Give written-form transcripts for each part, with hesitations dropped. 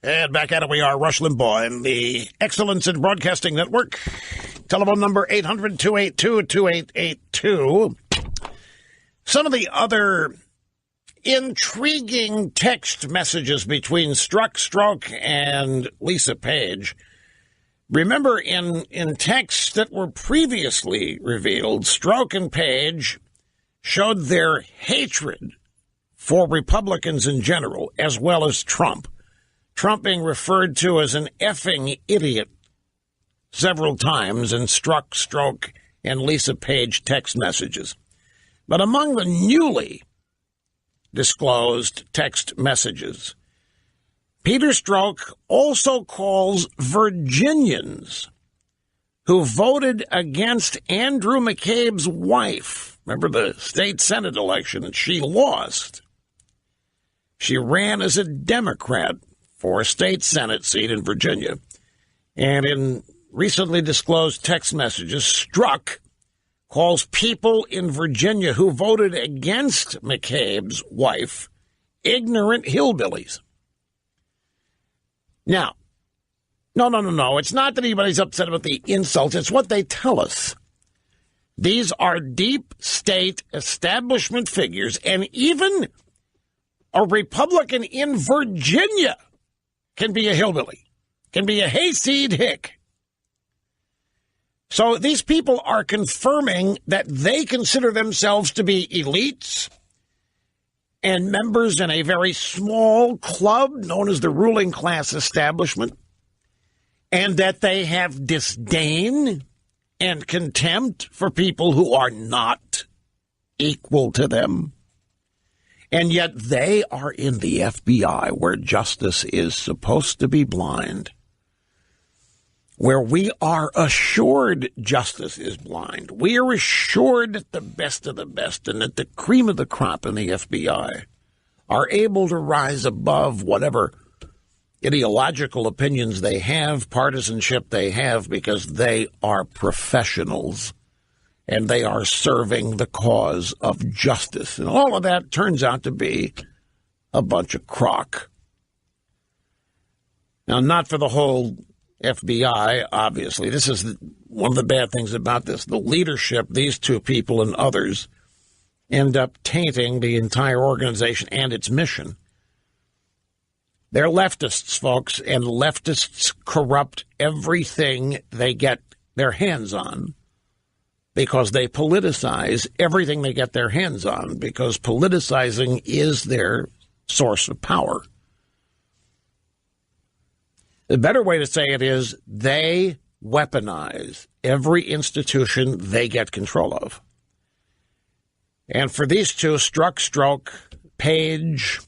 And back at it we are, Rush Limbaugh and the Excellence in Broadcasting Network. Telephone number 800-282-2882. Some of the other intriguing text messages between Strzok and Lisa Page. Remember, in texts that were previously revealed, Strzok and Page showed their hatred for Republicans in general, as well as Trump. Trump being referred to as an effing idiot several times in Strzok and Lisa Page text messages. But among the newly disclosed text messages, Peter Strzok also calls Virginians who voted against Andrew McCabe's wife. Remember the state Senate election, and she lost. She ran as a Democrat for a state Senate seat in Virginia. And in recently disclosed text messages, Strzok calls people in Virginia who voted against McCabe's wife ignorant hillbillies. Now, no. It's not that anybody's upset about the insults. It's what they tell us. These are deep state establishment figures, and even a Republican in Virginia can be a hillbilly, can be a hayseed hick. So these people are confirming that they consider themselves to be elites and members in a very small club known as the ruling class establishment, and that they have disdain and contempt for people who are not equal to them. And yet they are in the FBI, where justice is supposed to be blind, where we are assured justice is blind. We are assured that the best of the best and that the cream of the crop in the FBI are able to rise above whatever ideological opinions they have, partisanship they have, because they are professionals. And they are serving the cause of justice. And all of that turns out to be a bunch of crock. Now, not for the whole FBI, obviously. This is one of the bad things about this. The leadership, these two people and others, end up tainting the entire organization and its mission. They're leftists, folks, and leftists corrupt everything they get their hands on, because they politicize everything they get their hands on, because politicizing is their source of power. The better way to say it is they weaponize every institution they get control of. And for these two, Strzok, Page,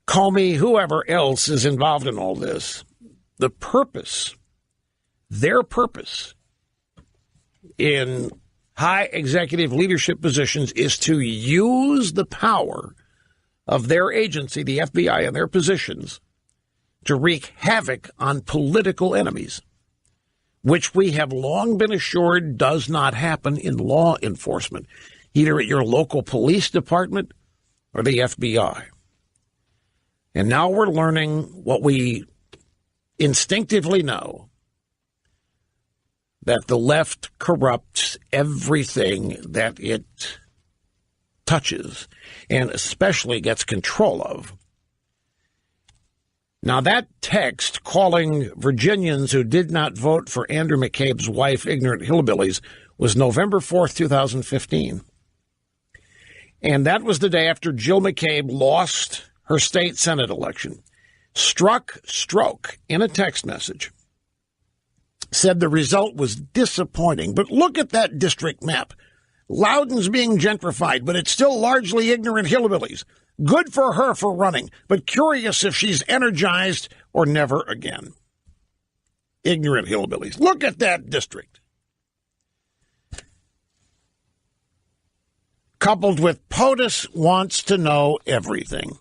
Comey, whoever else is involved in all this, the purpose, their purpose, in high executive leadership positions is to use the power of their agency, the FBI, and their positions to wreak havoc on political enemies, which we have long been assured does not happen in law enforcement, either at your local police department or the FBI. And now we're learning what we instinctively know, that the left corrupts everything that it touches, and especially gets control of. Now, that text calling Virginians who did not vote for Andrew McCabe's wife ignorant hillbillies was November 4th, 2015. And that was the day after Jill McCabe lost her state Senate election. Strzok, in a text message, said the result was disappointing. But look at that district map. Loudoun's being gentrified, but it's still largely ignorant hillbillies. Good for her for running, but curious if she's energized or never again. Ignorant hillbillies. Look at that district. Coupled with POTUS wants to know everything.